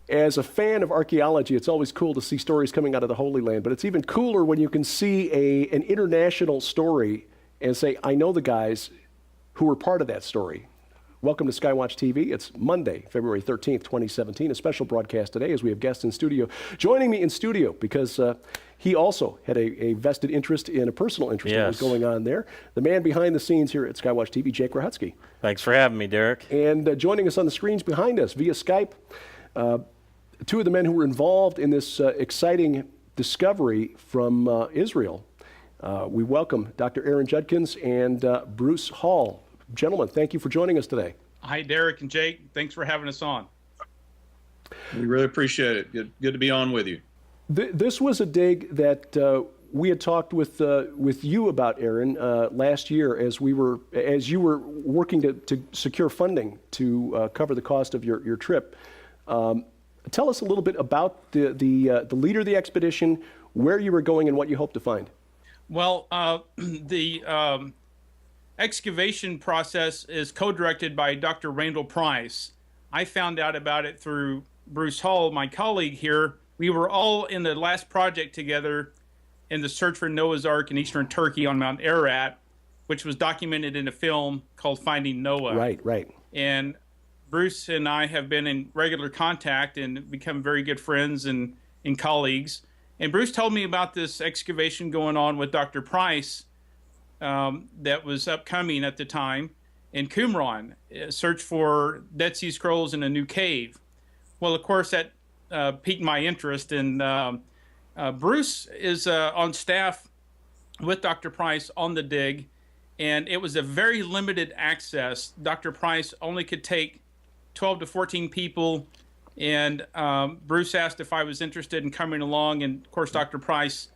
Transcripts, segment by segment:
as a fan of archaeology, it's always cool to see stories coming out of the Holy Land, but it's even cooler when you can see an international story and say, I know the guys who were part of that story. Welcome to SkyWatch TV. It's Monday, February 13th, 2017, a special broadcast today as we have guests in studio. Joining me in studio, because he also had a vested interest in a personal interest in what was going on there, the man behind the scenes here at SkyWatch TV, Jake Rahutsky. Thanks for having me, Derek. And joining us on the screens behind us via Skype, two of the men who were involved in this exciting discovery from Israel. We welcome Dr. Aaron Judkins and Bruce Hall. Gentlemen, thank you for joining us today. Hi, Derek and Jake. Thanks for having us on. We really appreciate it. Good to be on with you. This was a dig that we had talked with you about, Aaron, last year as you were working to secure funding to cover the cost of your trip. Tell us a little bit about the leader of the expedition, where you were going, and what you hope to find. Well, the excavation process is co-directed by Dr. Randall Price. I found out about it through Bruce Hall, my colleague here. We were all in the last project together in the search for Noah's Ark in eastern Turkey on Mount Ararat, which was documented in a film called Finding Noah. Right. And Bruce and I have been in regular contact and become very good friends and colleagues. And Bruce told me about this excavation going on with Dr. Price that was upcoming at the time in Qumran, search for Dead Sea Scrolls in a new cave. Well, of course, that piqued my interest. And Bruce is on staff with Dr. Price on the dig, and it was a very limited access. Dr. Price only could take 12 to 14 people, and Bruce asked if I was interested in coming along, and of course Dr. Price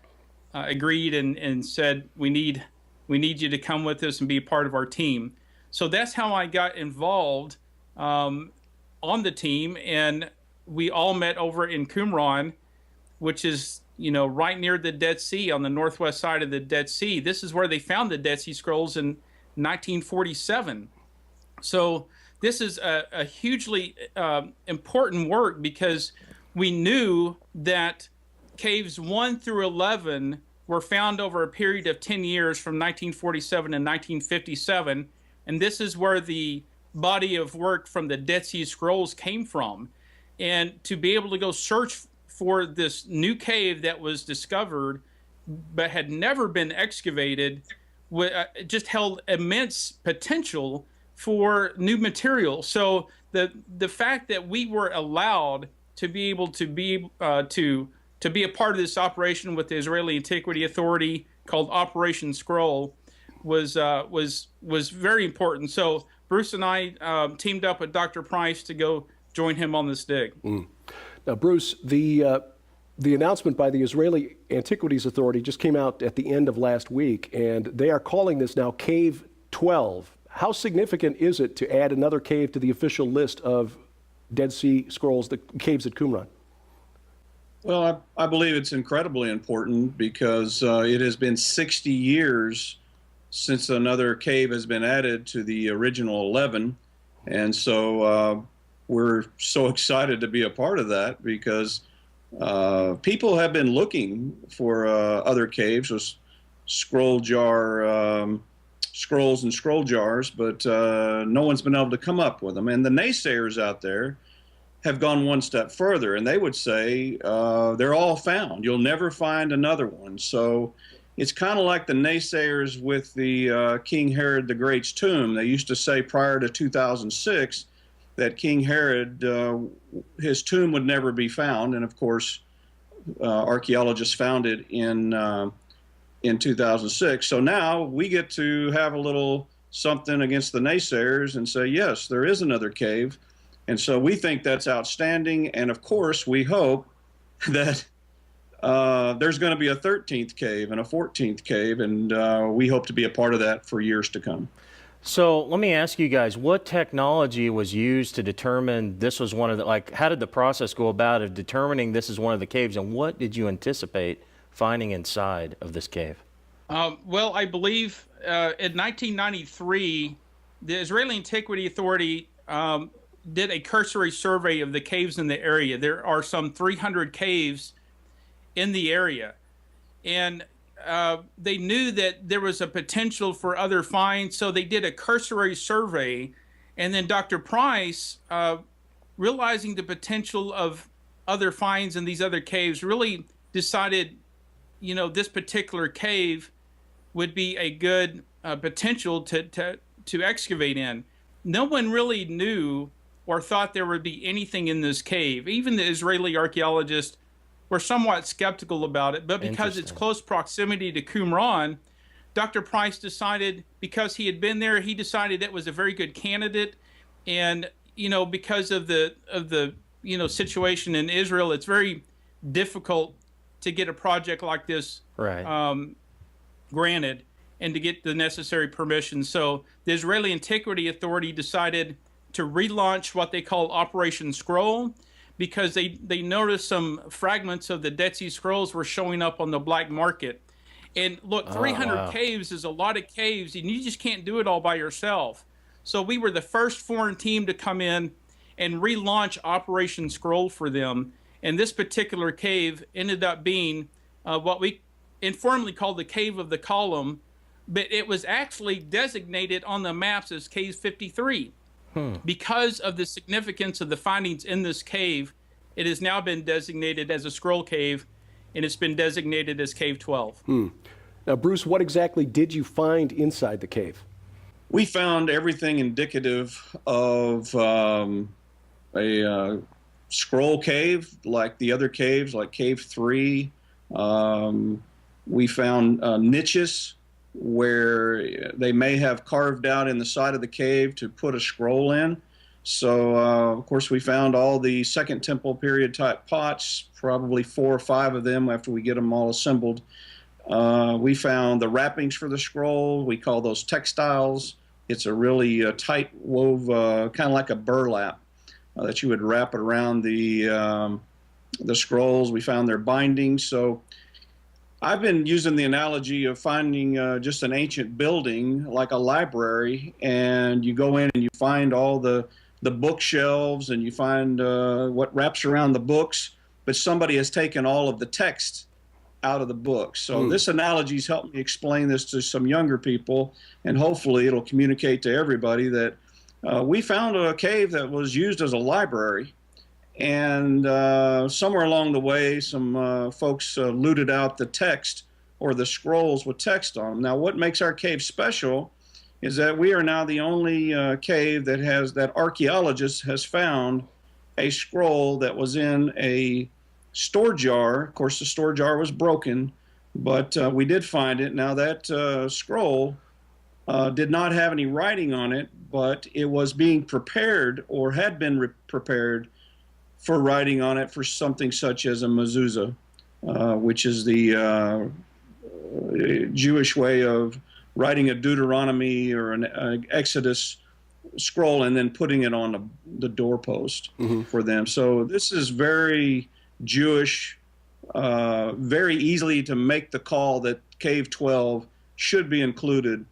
agreed and said, we need you to come with us and be a part of our team. So that's how I got involved on the team, and we all met over in Qumran, which is right near the Dead Sea, on the northwest side of the Dead Sea. This is where they found the Dead Sea Scrolls in 1947. So this is a hugely important work, because we knew that caves 1 through 11 were found over a period of 10 years from 1947 to 1957. And this is where the body of work from the Dead Sea Scrolls came from. And to be able to go search for this new cave that was discovered but had never been excavated just held immense potential for new material. So the fact that we were allowed to be able to be a part of this operation with the Israeli Antiquity Authority called Operation Scroll was very important. So Bruce and I teamed up with Dr. Price to go join him on this dig. Now, Bruce, the announcement by the Israeli Antiquities Authority just came out at the end of last week, and they are calling this now Cave 12. How significant is it to add another cave to the official list of Dead Sea Scrolls, the caves at Qumran? Well, I believe it's incredibly important, because it has been 60 years since another cave has been added to the original 11. And so we're so excited to be a part of that, because people have been looking for other caves with scroll jar scrolls and scroll jars, but no one's been able to come up with them. And the naysayers out there have gone one step further, and they would say they're all found. You'll never find another one. So it's kind of like the naysayers with the King Herod the Great's tomb. They used to say prior to 2006 that King Herod, his tomb would never be found, and of course archaeologists found it in 2006. So now we get to have a little something against the naysayers and say, yes, there is another cave. And so we think that's outstanding. And of course, we hope that there's going to be a 13th cave and a 14th cave, and we hope to be a part of that for years to come. So let me ask you guys, what technology was used to determine this was one of the, how did the process go about of determining this is one of the caves, and what did you anticipate finding inside of this cave? Well, I believe in 1993, the Israeli Antiquity Authority did a cursory survey of the caves in the area. There are some 300 caves in the area, and they knew that there was a potential for other finds, so they did a cursory survey. And then Dr. Price, realizing the potential of other finds in these other caves, really decided, this particular cave would be a good potential to excavate in. No one really knew or thought there would be anything in this cave. Even the Israeli archaeologists were somewhat skeptical about it, but because it's close proximity to Qumran, Dr. Price decided, because he had been there, he decided it was a very good candidate. And, because of the situation in Israel, it's very difficult to get a project like this granted and to get the necessary permission. So the Israeli Antiquity Authority decided to relaunch what they call Operation Scroll, because they noticed some fragments of the Dead Sea Scrolls were showing up on the black market. And look, 300 caves is a lot of caves, and you just can't do it all by yourself. So we were the first foreign team to come in and relaunch Operation Scroll for them. And this particular cave ended up being what we informally called the Cave of the Column, but it was actually designated on the maps as Cave 53. Because of the significance of the findings in this cave, it has now been designated as a scroll cave, and it's been designated as Cave 12. Now, Bruce, what exactly did you find inside the cave? We found everything indicative of a scroll cave, like the other caves, like Cave 3. We found niches where they may have carved out in the side of the cave to put a scroll in. So, of course, we found all the Second Temple period type pots, probably 4 or 5 of them after we get them all assembled. We found the wrappings for the scroll. We call those textiles. It's a really tight wove, kind of like a burlap that you would wrap it around the scrolls. We found their bindings. So I've been using the analogy of finding just an ancient building like a library, and you go in and you find all the bookshelves, and you find what wraps around the books, but somebody has taken all of the text out of the books. So this analogy's helped me explain this to some younger people, and hopefully it'll communicate to everybody that we found a cave that was used as a library. And somewhere along the way, some folks looted out the text or the scrolls with text on them. Now, what makes our cave special is that we are now the only cave that archaeologists has found a scroll that was in a store jar. Of course, the store jar was broken, but we did find it. Now, that scroll did not have any writing on it, but it was being prepared or had been prepared for writing on it for something such as a mezuzah, which is the Jewish way of writing a Deuteronomy or an Exodus scroll and then putting it on the doorpost for them. So this is very Jewish, very easily to make the call that Cave 12 should be included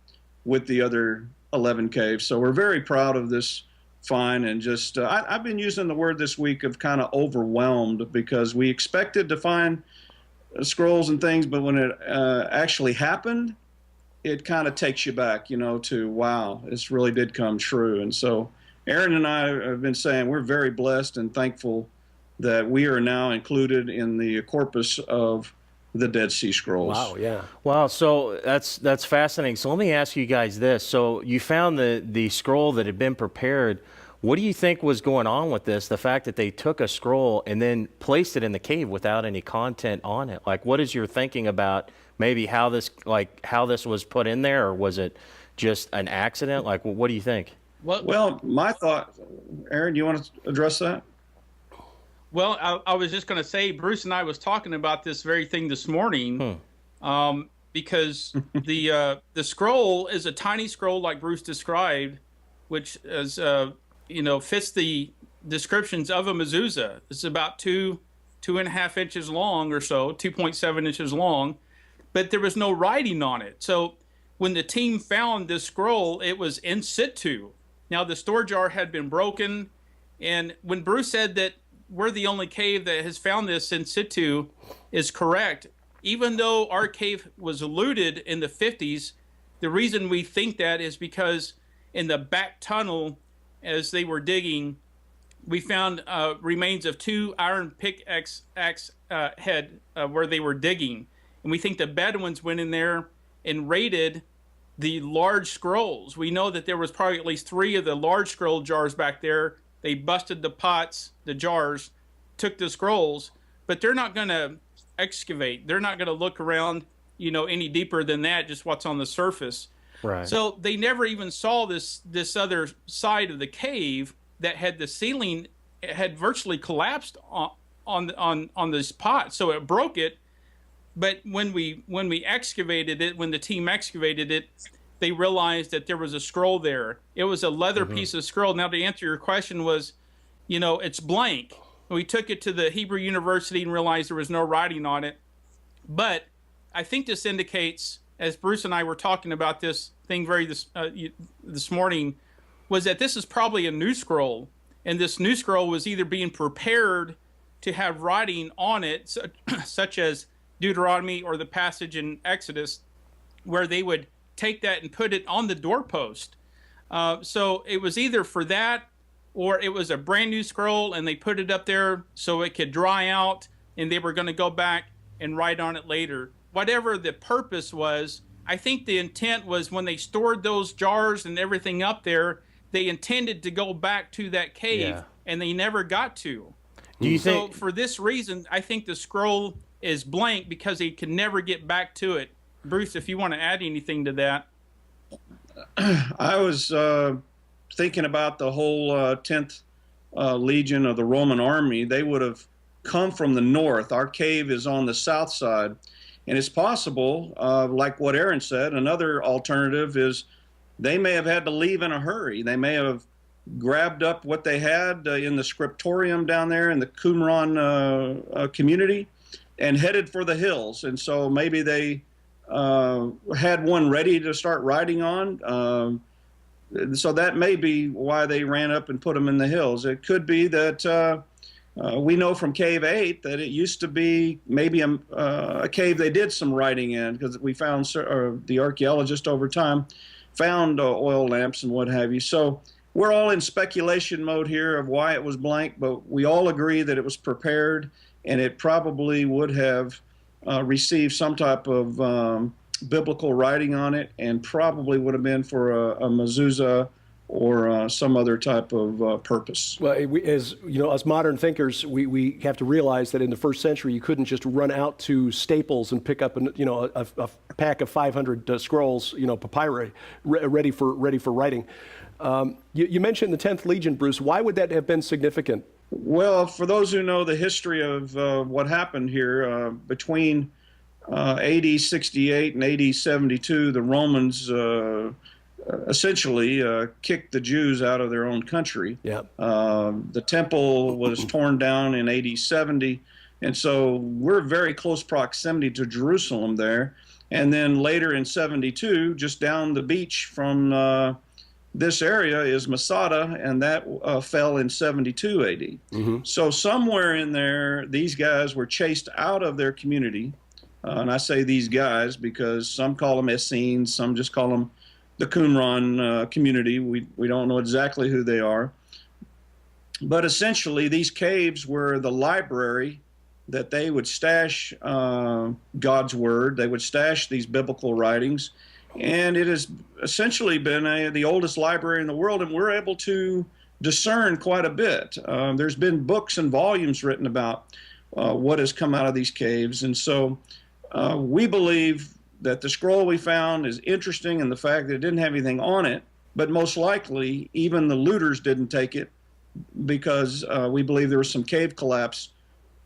with the other 11 caves. So we're very proud of this find, and just I've been using the word this week of kind of overwhelmed, because we expected to find scrolls and things, but when it actually happened, it kind of takes you back, to wow, this really did come true. And so Aaron and I have been saying we're very blessed and thankful that we are now included in the corpus of the Dead Sea Scrolls. Wow, yeah. Wow, so that's fascinating. So let me ask you guys this. So you found the scroll that had been prepared. What do you think was going on with this? The fact that they took a scroll and then placed it in the cave without any content on it. Like, what is your thinking about maybe how this was put in there, or was it just an accident? Like, what do you think? Well, my thought, Aaron, do you want to address that? Well, I was just going to say, Bruce and I was talking about this very thing this morning, because the scroll is a tiny scroll like Bruce described, which is fits the descriptions of a mezuzah. It's about 2.5 inches long or so, 2.7 inches long, but there was no writing on it. So when the team found this scroll, it was in situ. Now the store jar had been broken, And when Bruce said that we're the only cave that has found this in situ is correct. Even though our cave was looted in the 50s, the reason we think that is because in the back tunnel, as they were digging, we found remains of 2 iron pickaxe head where they were digging. And we think the Bedouins went in there and raided the large scrolls. We know that there was probably at least 3 of the large scroll jars back there. They busted the pots, the jars, took the scrolls, but they're not going to excavate. They're not going to look around, any deeper than that, just what's on the surface. Right. So they never even saw this other side of the cave that had the ceiling had virtually collapsed on this pot. So it broke it. But when we excavated it, when the team excavated it, they realized that there was a scroll there. It was a leather piece of scroll. Now, to answer your question was, it's blank. We took it to the Hebrew University and realized there was no writing on it. But I think this indicates, as Bruce and I were talking about this thing this morning, was that this is probably a new scroll. And this new scroll was either being prepared to have writing on it, such as Deuteronomy or the passage in Exodus, where they would take that and put it on the doorpost. So it was either for that, or it was a brand new scroll and they put it up there so it could dry out and they were going to go back and write on it later. Whatever the purpose was, I think the intent was when they stored those jars and everything up there, they intended to go back to that cave, and they never got to. Do you think? So for this reason, I think the scroll is blank because they can never get back to it. Bruce, if you want to add anything to that. I was thinking about the whole 10th Legion of the Roman army. They would have come from the north. Our cave is on the south side. And it's possible, like what Aaron said, another alternative is they may have had to leave in a hurry. They may have grabbed up what they had in the scriptorium down there in the Qumran community and headed for the hills. And so maybe they had one ready to start riding on. So that may be why they ran up and put them in the hills. It could be that we know from Cave 8 that it used to be maybe a cave they did some writing in, because we found, the archaeologist over time found oil lamps and what have you. So we're all in speculation mode here of why it was blank, but we all agree that it was prepared and it probably would have received some type of biblical writing on it, and probably would have been for a mezuzah or some other type of purpose. Well, as modern thinkers, we have to realize that in the first century, you couldn't just run out to Staples and pick up a pack of 500 scrolls, papyri, ready for writing. You mentioned the 10th Legion, Bruce. Why would that have been significant? Well, for those who know the history of what happened here, between AD 68 and AD 72, the Romans essentially kicked the Jews out of their own country. Yeah. The temple was torn down in AD 70, and so we're very close proximity to Jerusalem there. And then later in 72, just down the beach from this area is Masada, and that fell in 72 AD. Mm-hmm. So somewhere in there, these guys were chased out of their community. And I say these guys because some call them Essenes, some just call them the Qumran community. We don't know exactly who they are. But essentially, these caves were the library that they would stash God's word. They would stash these biblical writings. And it has essentially been the oldest library in the world, and we're able to discern quite a bit. There's been books and volumes written about what has come out of these caves. And so we believe that the scroll we found is interesting in the fact that it didn't have anything on it, but most likely even the looters didn't take it, because we believe there was some cave collapse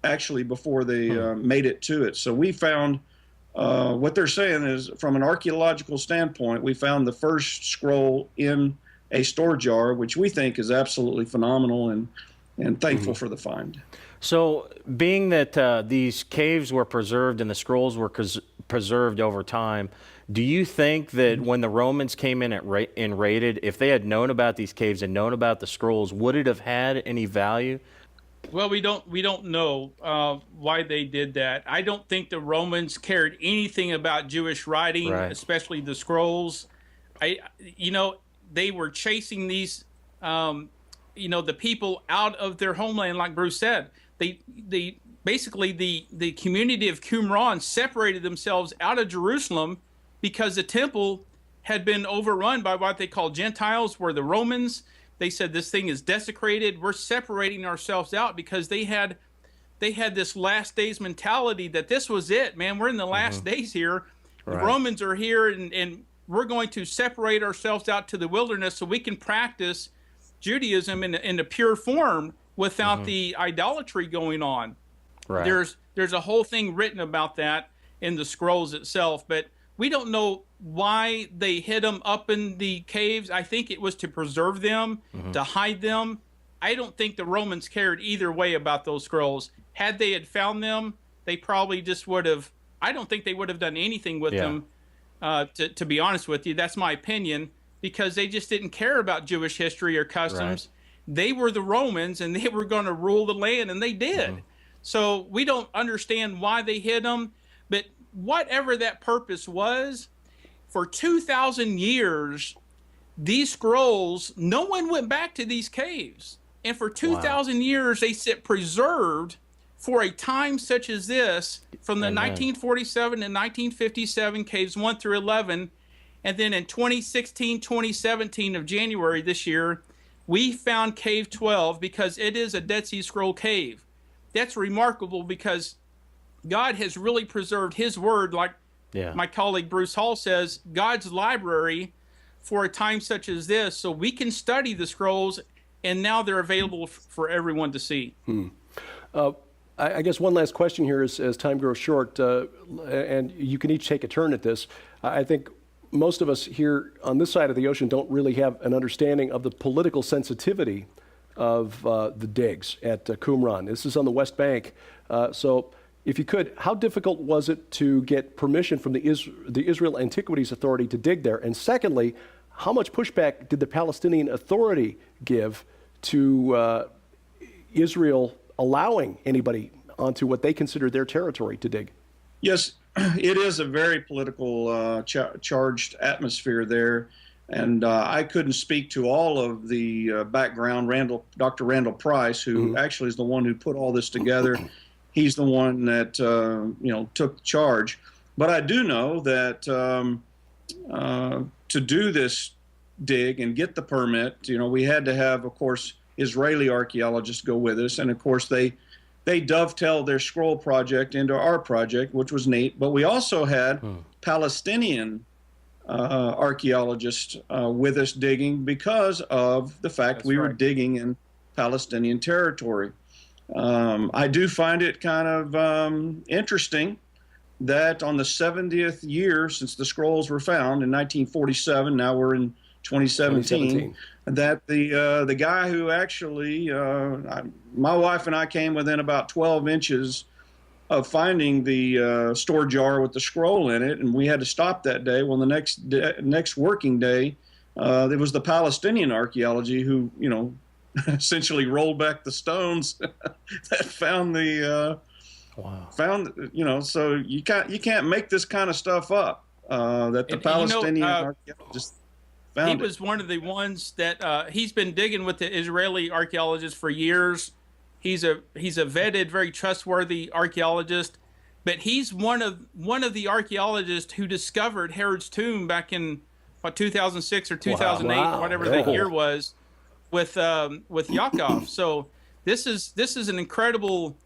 actually before they made it to it. So we found what they're saying is, from an archaeological standpoint, we found the first scroll in a store jar, which we think is absolutely phenomenal, and thankful for the find. So, being that these caves were preserved and the scrolls were preserved over time, Do you think that when the Romans came in and raided, if they had known about these caves and known about the scrolls, would it have had any value? Well, we don't know why they did that. I don't think the Romans cared anything about Jewish writing, Right. especially the scrolls. They were chasing these, the people out of their homeland, like Bruce said. They basically the community of Qumran separated themselves out of Jerusalem because the temple had been overrun by what they call Gentiles, were the Romans. They said this thing is desecrated. We're separating ourselves out because they had this last days mentality that this was it, man. We're in the last days here. Right. The Romans are here, and we're going to separate ourselves out to the wilderness so we can practice Judaism in a pure form without the idolatry going on. Right. There's a whole thing written about that in the scrolls itself, but we don't know why they hid them up in the caves. I think it was to preserve them, to hide them. I don't think the Romans cared either way about those scrolls. Had they had found them, they probably just would have. I don't think they would have done anything with them. To be honest with you, that's my opinion, because they just didn't care about Jewish history or customs. Right. They were the Romans, and they were going to rule the land, and they did. So we don't understand why they hid them, but whatever that purpose was, for 2,000 years, these scrolls, no one went back to these caves. And for 2,000 years, they sit preserved for a time such as this, from the 1947 and 1957 caves 1 through 11. And then in 2016, 2017 of January this year, we found cave 12 because it is a Dead Sea Scroll cave. That's remarkable because God has really preserved his word, like my colleague Bruce Hall says, God's library for a time such as this, so we can study the scrolls, and now they're available for everyone to see. I guess one last question here as time grows short, and you can each take a turn at this. I think most of us here on this side of the ocean don't really have an understanding of the political sensitivity of the digs at Qumran. This is on the West Bank. So if you could, how difficult was it to get permission from the Israel Antiquities Authority to dig there? And secondly, how much pushback did the Palestinian Authority give to Israel allowing anybody onto what they consider their territory to dig? Yes, it is a very political charged atmosphere there. And I couldn't speak to all of the background. Dr. Randall Price, who actually is the one who put all this together, he's the one that took charge. But I do know that to do this dig and get the permit, we had to have, of course, Israeli archaeologists go with us, and of course they dovetailed their scroll project into our project, which was neat. But we also had Palestinian archaeologists with us digging because of the fact we were digging in Palestinian territory. I do find it kind of interesting that on the 70th year since the scrolls were found in 1947, now we're in 2017, that the guy who actually, my wife and I came within about 12 inches of finding the store jar with the scroll in it, and we had to stop that day. Well, the next working day, there was the Palestinian archaeology who, essentially rolled back the stones that found the so you can't make this kind of stuff up. That the Palestinian archaeologists found. He was one of the ones that he's been digging with the Israeli archaeologists for years. He's a vetted, very trustworthy archaeologist, but he's one of the archaeologists who discovered Herod's tomb back in 2006 or 2008, whatever the year was, with Yaakov. So this is an incredible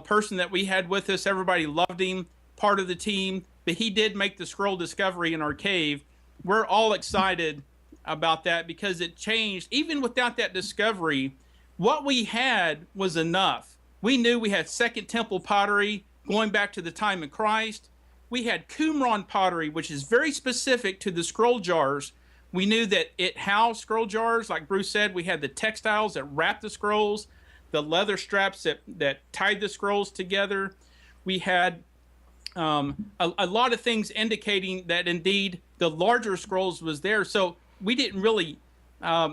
person that we had with us. Everybody loved him, part of the team, but he did make the scroll discovery in our cave. We're all excited about that because it changed. Even without that discovery, what we had was enough. We knew we had Second Temple pottery going back to the time of Christ. We had Qumran pottery, which is very specific to the scroll jars. We knew that it housed scroll jars. Like Bruce said, we had the textiles that wrapped the scrolls, the leather straps that tied the scrolls together. We had a lot of things indicating that indeed the larger scrolls was there. So we didn't really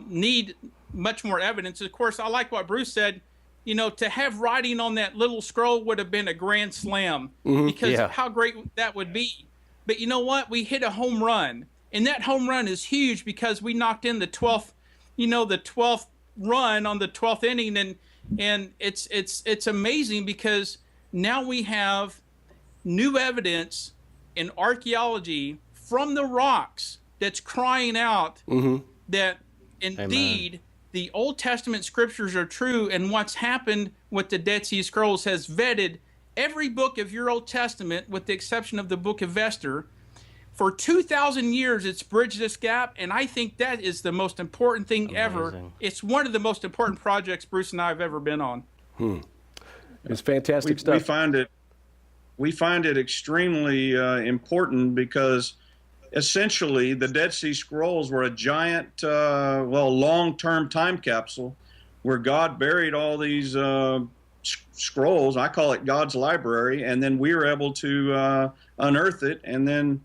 need much more evidence. Of course, I like what Bruce said. You know, to have writing on that little scroll would have been a grand slam because of how great that would be. But you know what? We hit a home run, and that home run is huge because we knocked in the 12th, the 12th run on the 12th inning, and it's amazing because now we have new evidence in archaeology from the rocks that's crying out that indeed the Old Testament scriptures are true, and what's happened with the Dead Sea Scrolls has vetted every book of your Old Testament with the exception of the book of Esther. For 2,000 years, it's bridged this gap, and I think that is the most important thing ever. It's one of the most important projects Bruce and I have ever been on. It's fantastic stuff. We find it extremely important because essentially the Dead Sea Scrolls were a giant, long-term time capsule where God buried all these scrolls. I call it God's library, and then we were able to unearth it, and then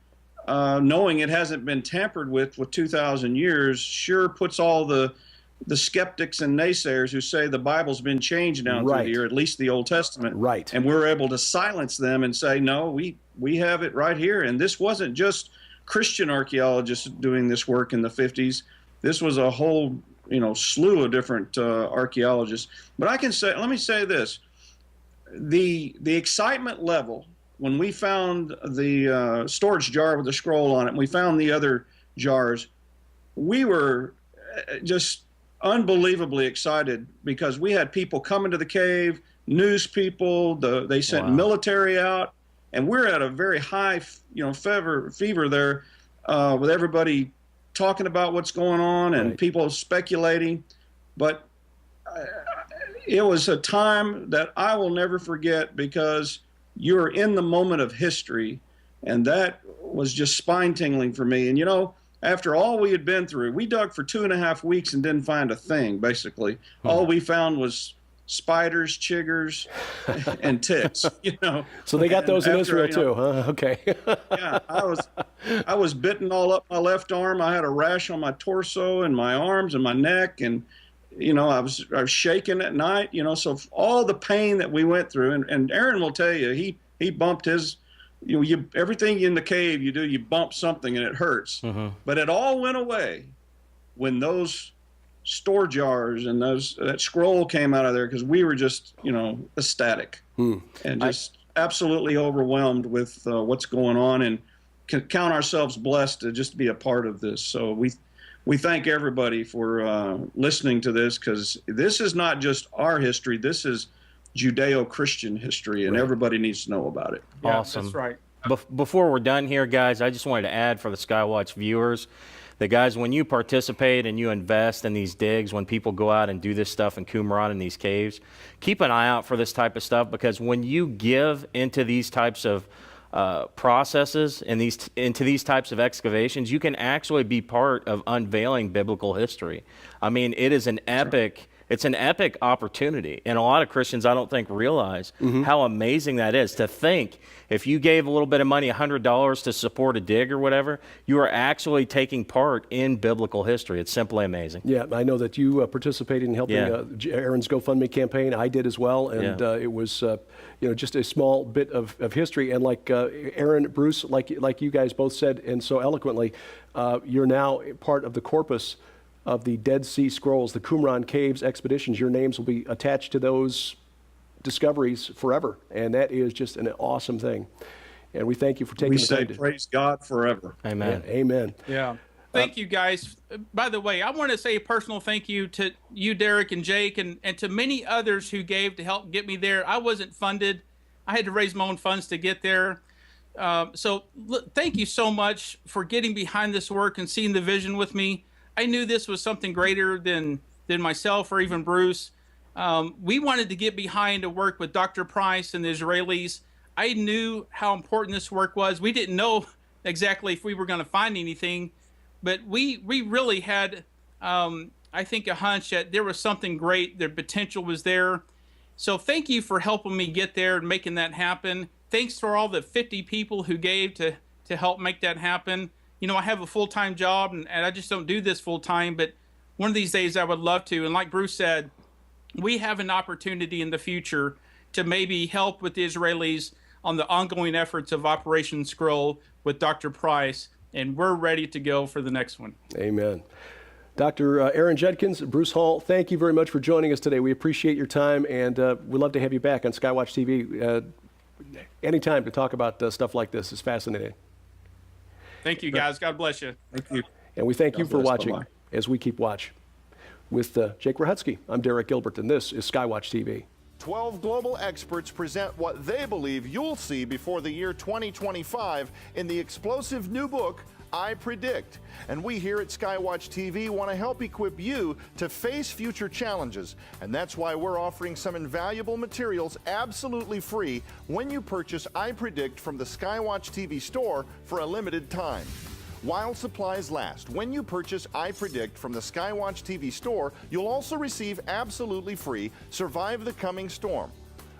knowing it hasn't been tampered with 2,000 years sure puts all the skeptics and naysayers who say the Bible's been changed down through the year, at least the Old Testament. Right. And we're able to silence them and say, no, we have it right here. And this wasn't just Christian archaeologists doing this work in the 50s. This was a whole, slew of different archaeologists. But let me say this. The excitement level when we found the storage jar with the scroll on it, and we found the other jars, we were just unbelievably excited because we had people coming to the cave, news people, they sent military out, and we're at a very high, fever there with everybody talking about what's going on and people speculating. But it was a time that I will never forget because you're in the moment of history, and that was just spine-tingling for me. And, after all we had been through, we dug for 2.5 weeks and didn't find a thing, basically. All we found was spiders, chiggers, and ticks, So they got those in Israel too, huh? Okay. Yeah, I was bitten all up my left arm. I had a rash on my torso and my arms and my neck, and I was shaking at night. So all the pain that we went through, and Aaron will tell you, he bumped his. Everything in the cave you bump something and it hurts. But it all went away when those store jars and that scroll came out of there, because we were just ecstatic and just absolutely overwhelmed with what's going on, and can count ourselves blessed to just be a part of this. So we thank everybody for listening to this, because this is not just our history. This is Judeo-Christian history, and everybody needs to know about it. Yeah, awesome. That's right. Before we're done here, guys, I just wanted to add for the SkyWatch viewers that, guys, when you participate and you invest in these digs, when people go out and do this stuff in Qumran in these caves, keep an eye out for this type of stuff, because when you give into these types of processes and into these types of excavations, you can actually be part of unveiling biblical history. I mean, it is an epic. It's an epic opportunity, and a lot of Christians, I don't think, realize how amazing that is. To think, if you gave a little bit of money, $100 to support a dig or whatever, you are actually taking part in biblical history. It's simply amazing. Yeah, I know that you participated in helping Aaron's GoFundMe campaign. I did as well, and it was just a small bit of history. And like Aaron, Bruce, like you guys both said, and so eloquently, you're now part of the corpus of the Dead Sea Scrolls, the Qumran Caves expeditions. Your names will be attached to those discoveries forever, and that is just an awesome thing. And we thank you for taking the time. We say praise God forever. Amen. Yeah, amen. Yeah. Thank you, guys. By the way, I want to say a personal thank you to you, Derek and Jake, and to many others who gave to help get me there. I wasn't funded. I had to raise my own funds to get there. So thank you so much for getting behind this work and seeing the vision with me. I knew this was something greater than myself or even Bruce. We wanted to get behind to work with Dr. Price and the Israelis. I knew how important this work was. We didn't know exactly if we were going to find anything, but we really had, I think, a hunch that there was something great. The potential was there. So thank you for helping me get there and making that happen. thanks for all the 50 people who gave to help make that happen. You know, I have a full-time job, and I just don't do this full-time, but one of these days I would love to. And like Bruce said, we have an opportunity in the future to maybe help with the Israelis on the ongoing efforts of Operation Scroll with Dr. Price, and we're ready to go for the next one. Amen. Dr. Aaron Judkins, Bruce Hall, thank you very much for joining us today. We appreciate your time, and we'd love to have you back on SkyWatch TV anytime to talk about stuff like this. It's fascinating. Thank you, guys. God bless you. Thank you. And we thank you for bless. watching Bye-bye. as we keep watch. With Jake Rahutsky, I'm Derek Gilbert, and this is SkyWatch TV. 12 global experts present what they believe you'll see before the year 2025 in the explosive new book, I Predict. And we here at SkyWatch TV want to help equip you to face future challenges. And that's why we're offering some invaluable materials absolutely free when you purchase I Predict from the SkyWatch TV store for a limited time. While supplies last, when you purchase I Predict from the SkyWatch TV store, you'll also receive absolutely free Survive the Coming Storm.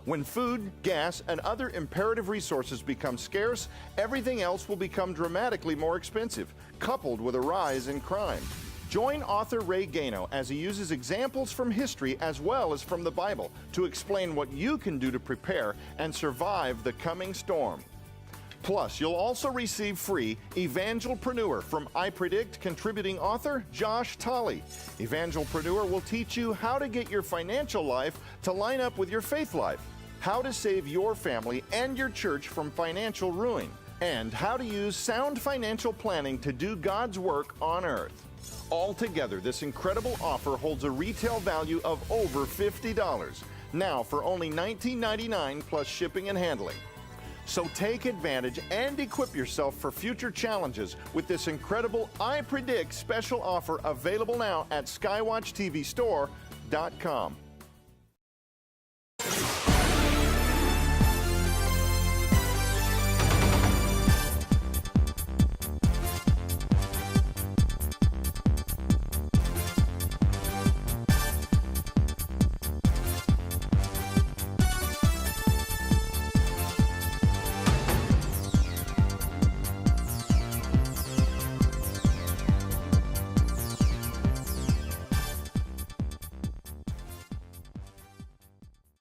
When food, gas, and other imperative resources become scarce, everything else will become dramatically more expensive, coupled with a rise in crime. Join author Ray Gaino as he uses examples from history as well as from the Bible to explain what you can do to prepare and survive the coming storm. Plus, you'll also receive free Evangelpreneur from I Predict contributing author Josh Tolley. Evangelpreneur will teach you how to get your financial life to line up with your faith life, how to save your family and your church from financial ruin, and how to use sound financial planning to do God's work on earth. Altogether, this incredible offer holds a retail value of over $50, now for only $19.99 plus shipping and handling. So take advantage and equip yourself for future challenges with this incredible I Predict special offer available now at SkyWatchTVstore.com.